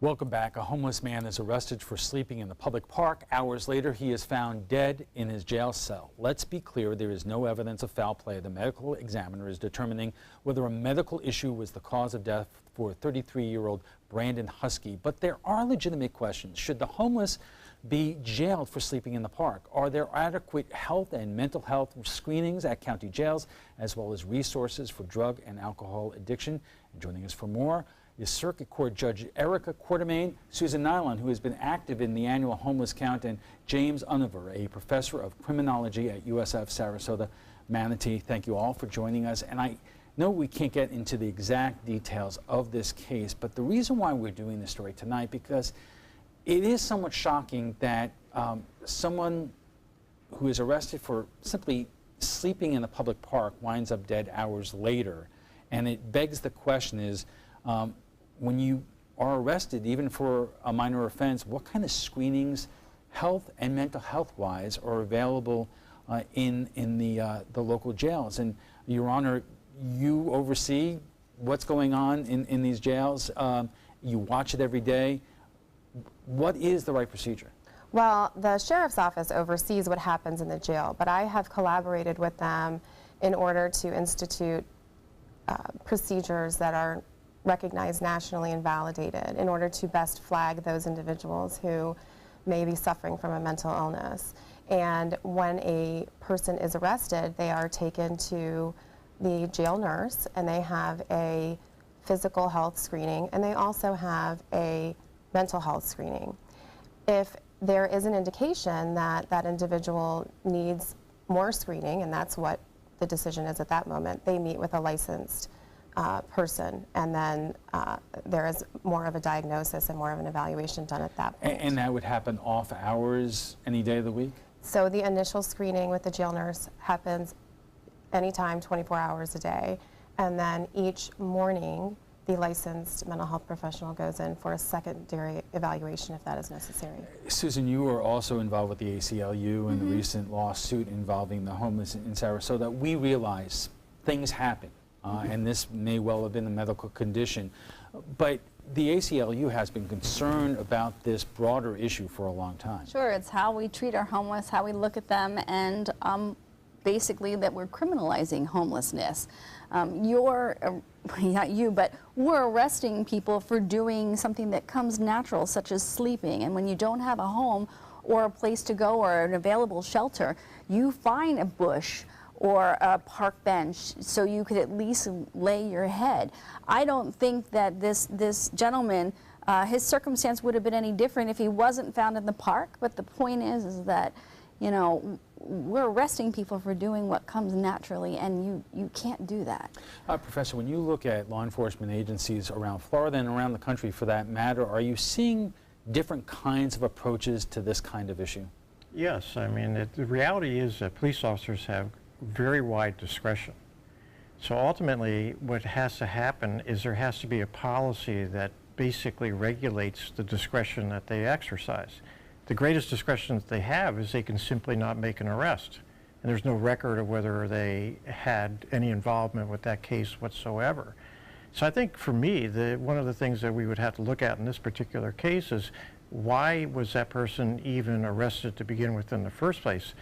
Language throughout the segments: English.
Welcome back. A homeless man is arrested for sleeping in the public park. Hours later, he is found dead in his jail cell. Let's be clear, there is no evidence of foul play. The medical examiner is determining whether a medical issue was the cause of death for 33-year-old Brandon Husky. But there are legitimate questions. Should the homeless be jailed for sleeping in the park? Are there adequate health and mental health screenings at county jails, as well as resources for drug and alcohol addiction? And joining us for more is Circuit Court Judge Erica Quartermain, Susan Nylon, who has been active in the annual homeless count, and James Univer, a professor of criminology at USF Sarasota Manatee. Thank you all for joining us. And I know we can't get into the exact details of this case, but the reason why we're doing this story tonight, because it is somewhat shocking that someone who is arrested for simply sleeping in a public park winds up dead hours later. And it begs the question is, when you are arrested, even for a minor offense, what kind of screenings, health and mental health-wise, are available in the local jails? And Your Honor, you oversee what's going on in these jails. You watch it every day. What is the right procedure? Well, the sheriff's office oversees what happens in the jail, but I have collaborated with them in order to institute procedures that are recognized nationally and validated in order to best flag those individuals who may be suffering from a mental illness. And when a person is arrested, they are taken to the jail nurse, and they have a physical health screening, and they also have a mental health screening. If there is an indication that that individual needs more screening, and that's what the decision is at that moment, they meet with a licensed person, and then there is more of a diagnosis and more of an evaluation done at that point. And that would happen off hours any day of the week? So the initial screening with the jail nurse happens anytime, 24 hours a day, and then each morning the licensed mental health professional goes in for a secondary evaluation if that is necessary. Susan, you were also involved with the ACLU in the recent lawsuit involving the homeless in Sarasota. We realize things happen. And this may well have been a medical condition. But the ACLU has been concerned about this broader issue for a long time. Sure, it's how we treat our homeless, how we look at them, and basically that we're criminalizing homelessness. Not you, but we're arresting people for doing something that comes natural, such as sleeping. And when you don't have a home or a place to go or an available shelter, you find a bush or a park bench so you could at least lay your head. I don't think that this gentleman, his circumstance would have been any different if he wasn't found in the park, but the point is that, you know, we're arresting people for doing what comes naturally, and you can't do that. Professor, when you look at law enforcement agencies around Florida and around the country for that matter, are you seeing different kinds of approaches to this kind of issue? Yes, I mean, the reality is that police officers have very wide discretion. So ultimately what has to happen is there has to be a policy that basically regulates the discretion that they exercise. The greatest discretion that they have is they can simply not make an arrest, and there's no record of whether they had any involvement with that case whatsoever. So I think for me, one of the things that we would have to look at in this particular case is why was that person even arrested to begin with in the first place?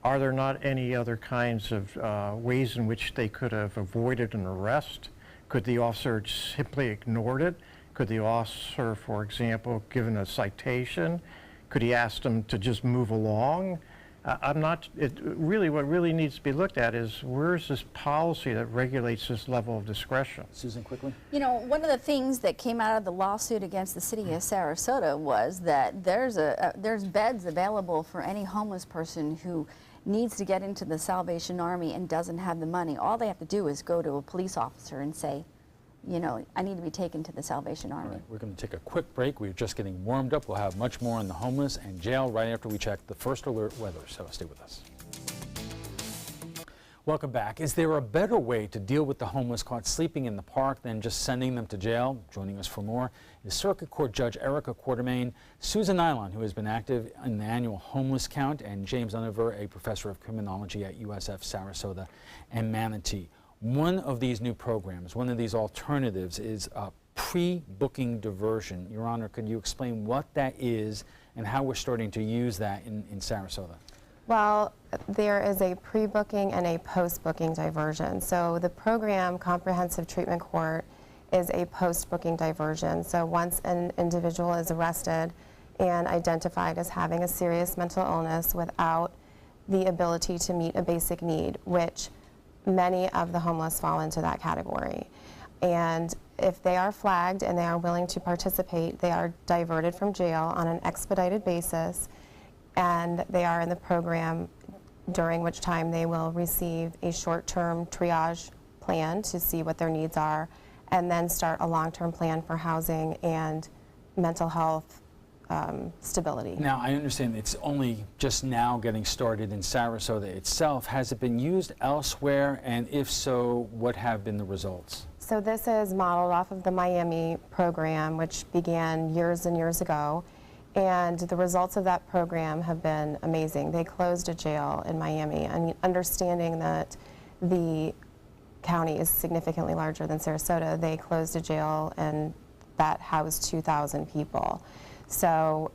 Are there not any other kinds of ways in which they could have avoided an arrest? Could the officer simply ignored it? Could the officer, for example, given a citation? Could he ask them to just move along? What really needs to be looked at is where's this policy that regulates this level of discretion? Susan, quickly. You know, one of the things that came out of the lawsuit against the city of Sarasota was that there's beds available for any homeless person who needs to get into the Salvation Army and doesn't have the money. All they have to do is go to a police officer and say, you know, I need to be taken to the Salvation Army. All right, we're going to take a quick break. We're just getting warmed up. We'll have much more on the homeless and jail right after we check the first alert weather, so stay with us. Welcome back. Is there a better way to deal with the homeless caught sleeping in the park than just sending them to jail? Joining us for more is Circuit Court Judge Erica Quartermain, Susan Nylon, who has been active in the annual homeless count, and James Univer, a professor of criminology at USF Sarasota and Manatee. One of these new programs, one of these alternatives is pre-booking diversion. Your Honor, could you explain what that is and how we're starting to use that in Sarasota? Well, there is a pre-booking and a post-booking diversion. So the program, Comprehensive Treatment Court, is a post-booking diversion. So once an individual is arrested and identified as having a serious mental illness without the ability to meet a basic need, which many of the homeless fall into that category. And if they are flagged and they are willing to participate, they are diverted from jail on an expedited basis, and they are in the program, during which time they will receive a short-term triage plan to see what their needs are, and then start a long-term plan for housing and mental health stability. Now, I understand it's only just now getting started in Sarasota itself. Has it been used elsewhere, and if so, what have been the results? So this is modeled off of the Miami program, which began years and years ago, and the results of that program have been amazing. They closed a jail in Miami, and understanding that the county is significantly larger than Sarasota, they closed a jail and that housed 2,000 people. So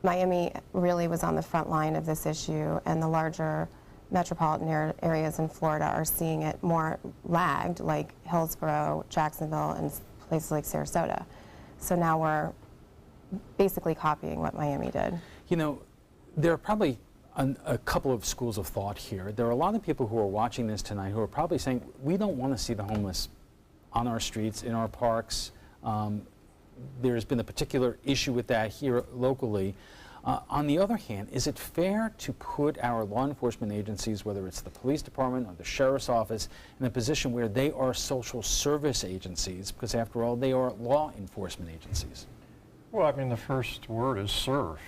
Miami really was on the front line of this issue, and the larger metropolitan areas in Florida are seeing it more lagged, like Hillsborough, Jacksonville, and places like Sarasota. So now we're basically copying what Miami did. You know, there are probably a couple of schools of thought here. There are a lot of people who are watching this tonight who are probably saying, we don't want to see the homeless on our streets, in our parks. There's been a particular issue with that here locally. On the other hand, is it fair to put our law enforcement agencies, whether it's the police department or the sheriff's office, in a position where they are social service agencies? Because after all, they are law enforcement agencies. Well, I mean, the first word is serve.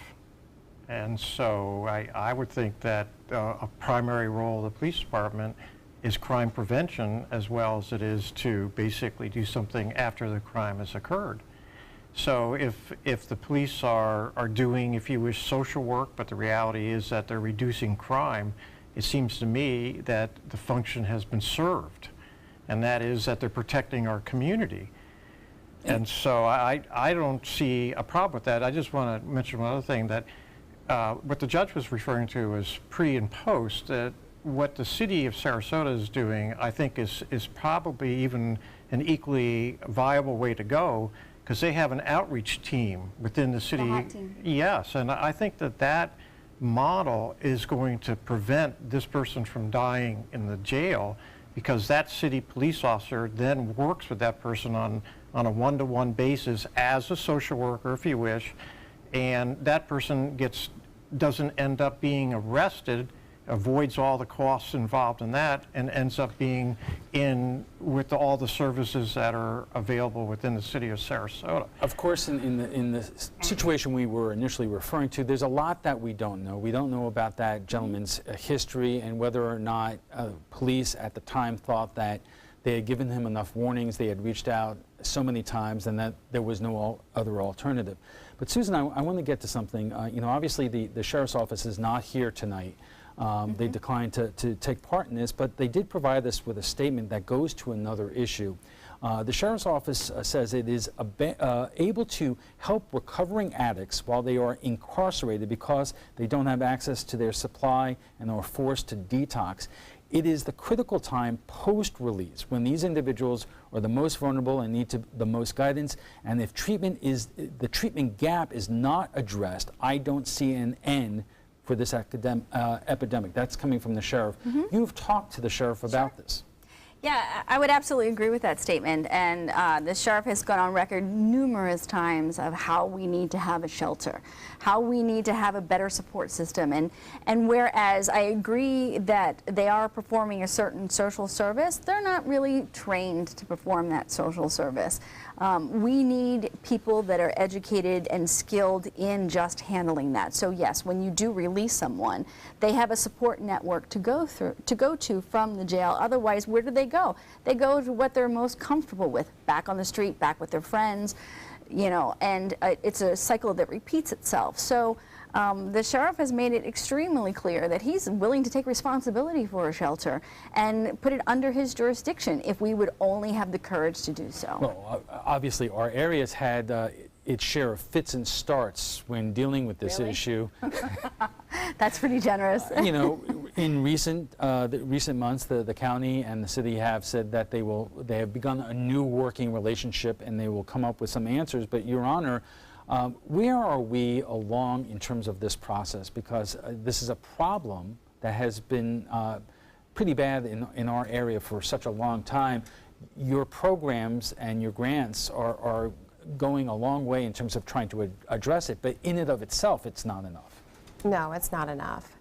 And so I would think that a primary role of the police department is crime prevention, as well as it is to basically do something after the crime has occurred. So if the police are doing, if you wish, social work, but the reality is that they're reducing crime, it seems to me that the function has been served, and that is that they're protecting our community. And so I don't see a problem with that. I just want to mention one other thing, that what the judge was referring to is pre and post, that what the city of Sarasota is doing, I think is probably even an equally viable way to go, because they have an outreach team within the city. hot team. Yes, and I think that that model is going to prevent this person from dying in the jail, because that city police officer then works with that person on a one-to-one basis as a social worker, if you wish, and that person doesn't end up being arrested, avoids all the costs involved in that, and ends up being in with all the services that are available within the city of Sarasota. Of course, in the situation we were initially referring to, there's a lot that we don't know. We don't know about that gentleman's history and whether or not police at the time thought that they had given him enough warnings, they had reached out so many times, and that there was no other alternative. But Susan, I want to get to something. You know, obviously the sheriff's office is not here tonight. They declined to take part in this, but they did provide us with a statement that goes to another issue. The sheriff's office says it is able to help recovering addicts while they are incarcerated because they don't have access to their supply and are forced to detox. It is the critical time post-release when these individuals are the most vulnerable and need the most guidance, and if the treatment gap is not addressed, I don't see an end for this epidemic. That's coming from the sheriff. You've talked to the sheriff about this. Yeah, I would absolutely agree with that statement, and the sheriff has gone on record numerous times of how we need to have a shelter, how we need to have a better support system, and whereas I agree that they are performing a certain social service, they're not really trained to perform that social service. We need people that are educated and skilled in just handling that. So yes, when you do release someone, they have a support network to go to from the jail. Otherwise, where do they go? They go to what they're most comfortable with, back on the street, back with their friends, you know, and it's a cycle that repeats itself. So The sheriff has made it extremely clear that he's willing to take responsibility for a shelter and put it under his jurisdiction if we would only have the courage to do so. Well, obviously, our area's had its share of fits and starts when dealing with this Really? issue. That's pretty generous. You know, in recent months, the county and the city have said that they have begun a new working relationship and they will come up with some answers. But, Your Honor, where are we along in terms of this process? Because this is a problem that has been pretty bad in our area for such a long time. Your programs and your grants are going a long way in terms of trying to address it, but in and of itself, it's not enough. No, it's not enough.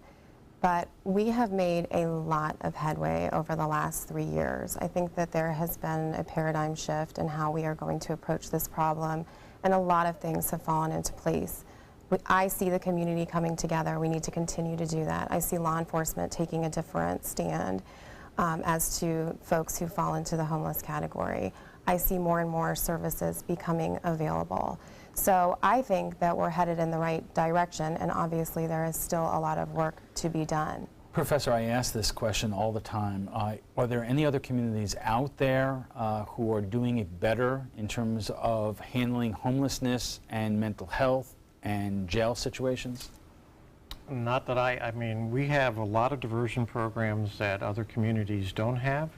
But we have made a lot of headway over the last 3 years. I think that there has been a paradigm shift in how we are going to approach this problem, and a lot of things have fallen into place. I see the community coming together. We need to continue to do that. I see law enforcement taking a different stand as to folks who fall into the homeless category. I see more and more services becoming available. So I think that we're headed in the right direction, and obviously there is still a lot of work to be done. Professor, I ask this question all the time. Are there any other communities out there who are doing it better in terms of handling homelessness and mental health and jail situations? Not that I mean, we have a lot of diversion programs that other communities don't have.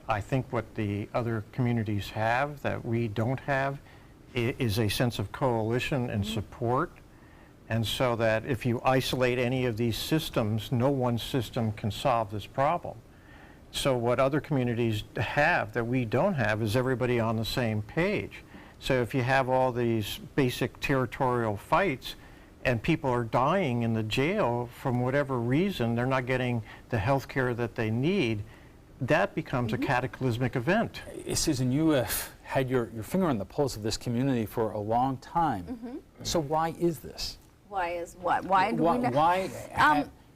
I think what the other communities have that we don't have is a sense of coalition and support. And so that if you isolate any of these systems, no one system can solve this problem. So what other communities have that we don't have is everybody on the same page. So if you have all these basic territorial fights, and people are dying in the jail from whatever reason, they're not getting the health care that they need, that becomes a cataclysmic event. Susan, you have had your finger on the pulse of this community for a long time. So why is this? Why is what? Why do we not? Why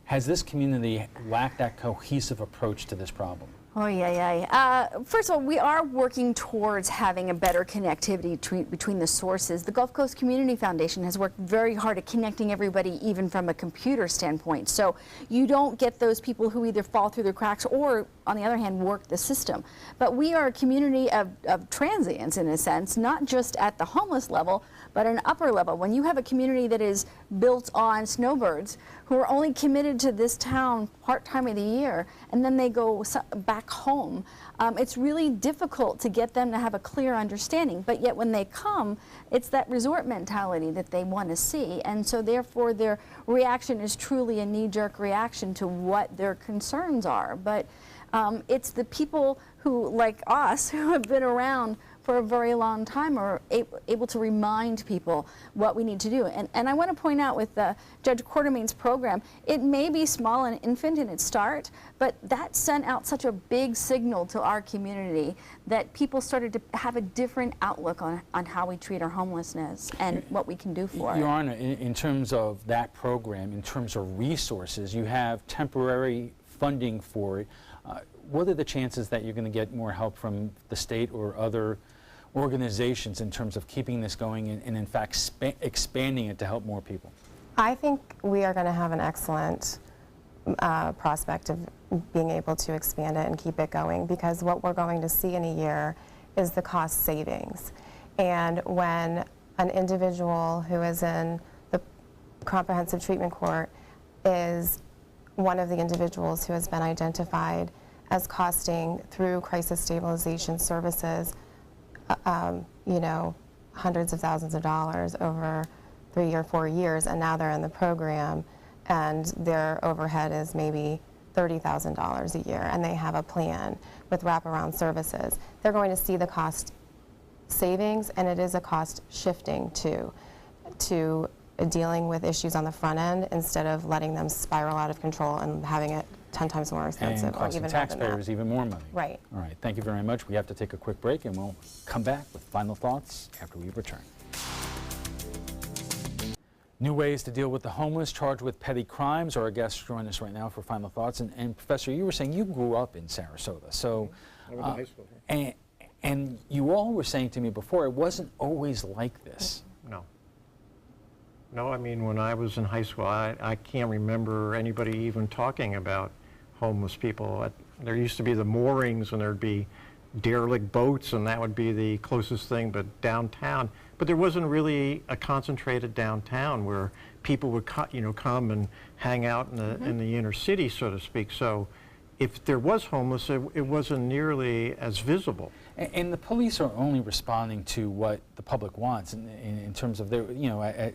has this community lacked that cohesive approach to this problem? Oh, yeah. First of all, we are working towards having a better connectivity between the sources. The Gulf Coast Community Foundation has worked very hard at connecting everybody, even from a computer standpoint. So you don't get those people who either fall through the cracks or, on the other hand, work the system. But we are a community of transients, in a sense, not just at the homeless level, but an upper level. When you have a community that is built on snowbirds who are only committed to this town part-time of the year, and then they go back home, it's really difficult to get them to have a clear understanding. But yet when they come, it's that resort mentality that they want to see. And so therefore their reaction is truly a knee-jerk reaction to what their concerns are. But it's the people who, like us, who have been around for a very long time are able to remind people what we need to do. And I want to point out with Judge Quartermain's program, it may be small and infant in its start, but that sent out such a big signal to our community that people started to have a different outlook on how we treat our homelessness and what we can do for it. Your Honor, in terms of that program, in terms of resources, you have temporary funding for it. What are the chances that you're going to get more help from the state or other organizations in terms of keeping this going and in fact expanding it to help more people? I think we are going to have an excellent prospect of being able to expand it and keep it going, because what we're going to see in a year is the cost savings. And when an individual who is in the comprehensive treatment court is one of the individuals who has been identified as costing through crisis stabilization services hundreds of thousands of dollars over 3 or 4 years, and now they're in the program and their overhead is maybe $30,000 a year, and they have a plan with wraparound services. They're going to see the cost savings, and it is a cost shifting to dealing with issues on the front end instead of letting them spiral out of control and having it 10 times more expensive, and costing taxpayers even more money. Right. All right. Thank you very much. We have to take a quick break, and we'll come back with final thoughts after we return. New ways to deal with the homeless charged with petty crimes. Our guests join us right now for final thoughts. And Professor, you were saying you grew up in Sarasota, so I went to high school here. and you all were saying to me before it wasn't always like this. No. No, I mean, when I was in high school, I can't remember anybody even talking about homeless people. There used to be the moorings, and there'd be derelict boats, and that would be the closest thing, but downtown. But there wasn't really a concentrated downtown where people would come and hang out in the inner city, so to speak. So if there was homeless, it wasn't nearly as visible. And the police are only responding to what the public wants in terms of their,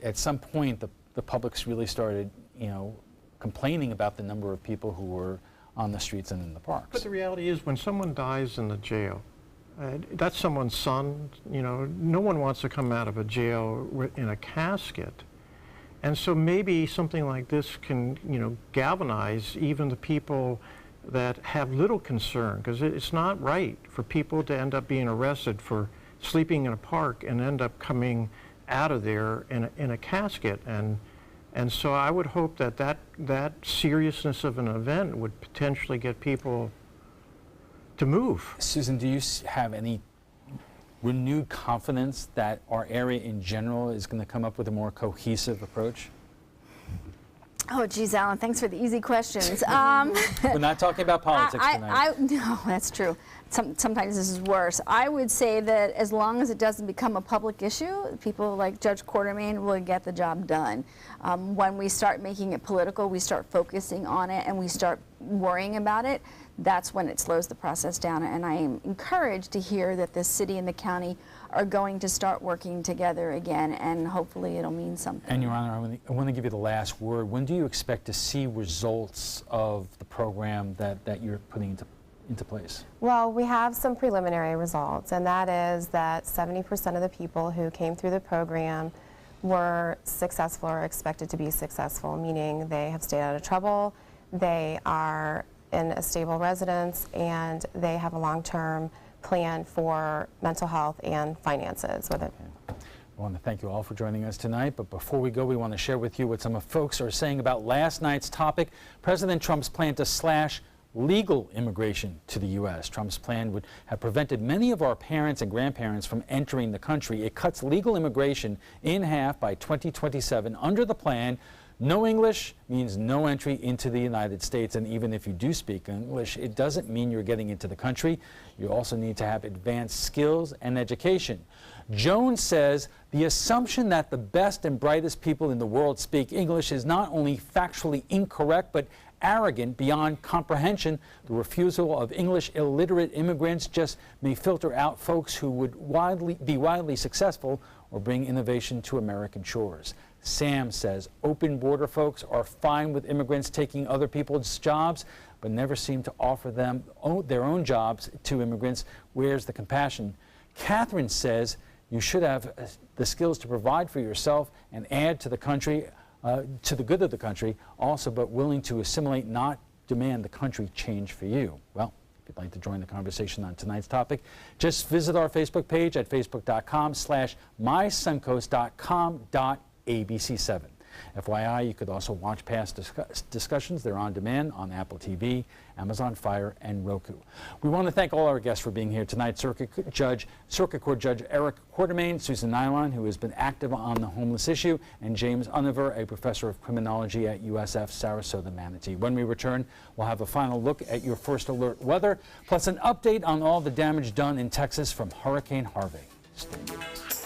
at some point the public's really started, complaining about the number of people who were on the streets and in the parks. But the reality is, when someone dies in the jail, that's someone's son. No one wants to come out of a jail in a casket. And so maybe something like this can, galvanize even the people that have little concern, because it's not right for people to end up being arrested for sleeping in a park and end up coming out of there in a casket. And so I would hope that seriousness of an event would potentially get people to move. Susan, do you have any renewed confidence that our area in general is going to come up with a more cohesive approach? Oh, geez, Alan, thanks for the easy questions. We're not talking about politics tonight. No, that's true. Sometimes this is worse. I would say that as long as it doesn't become a public issue, people like Judge Quartermain will get the job done. When we start making it political, we start focusing on it, and we start worrying about it, that's when it slows the process down. And I am encouraged to hear that the city and the county are going to start working together again, and hopefully it'll mean something. And Your Honor, I want to give you the last word. When do you expect to see results of the program that you're putting into place? Well, we have some preliminary results, and that is that 70% of the people who came through the program were successful or expected to be successful, meaning they have stayed out of trouble, they are in a stable residence, and they have a long-term plan for mental health and finances with it. Okay. I want to thank you all for joining us tonight, but before we go, we want to share with you what some of folks are saying about last night's topic, President Trump's plan to slash legal immigration to the U.S. Trump's plan would have prevented many of our parents and grandparents from entering the country. It cuts legal immigration in half by 2027. Under the plan, no English means no entry into the United States, and even if you do speak English, it doesn't mean you're getting into the country. You also need to have advanced skills and education. Jones says the assumption that the best and brightest people in the world speak English is not only factually incorrect, but arrogant beyond comprehension. The refusal of English illiterate immigrants just may filter out folks who would be widely successful or bring innovation to American shores. Sam says open border folks are fine with immigrants taking other people's jobs, but never seem to offer them their own jobs to immigrants. Where's the compassion? Catherine says you should have the skills to provide for yourself and add to the country, to the good of the country also, but willing to assimilate, not demand the country change for you. Well, if you'd like to join the conversation on tonight's topic, just visit our Facebook page at facebook.com/mysuncoast.com.abc7. FYI, you could also watch past discussions. They're on demand on Apple TV, Amazon Fire, and Roku. We want to thank all our guests for being here tonight. Circuit Court Judge Eric Quartermain, Susan Nylon, who has been active on the homeless issue, and James Univer, a professor of criminology at USF Sarasota Manatee. When we return, we'll have a final look at your first alert weather, plus an update on all the damage done in Texas from Hurricane Harvey. Stay with us.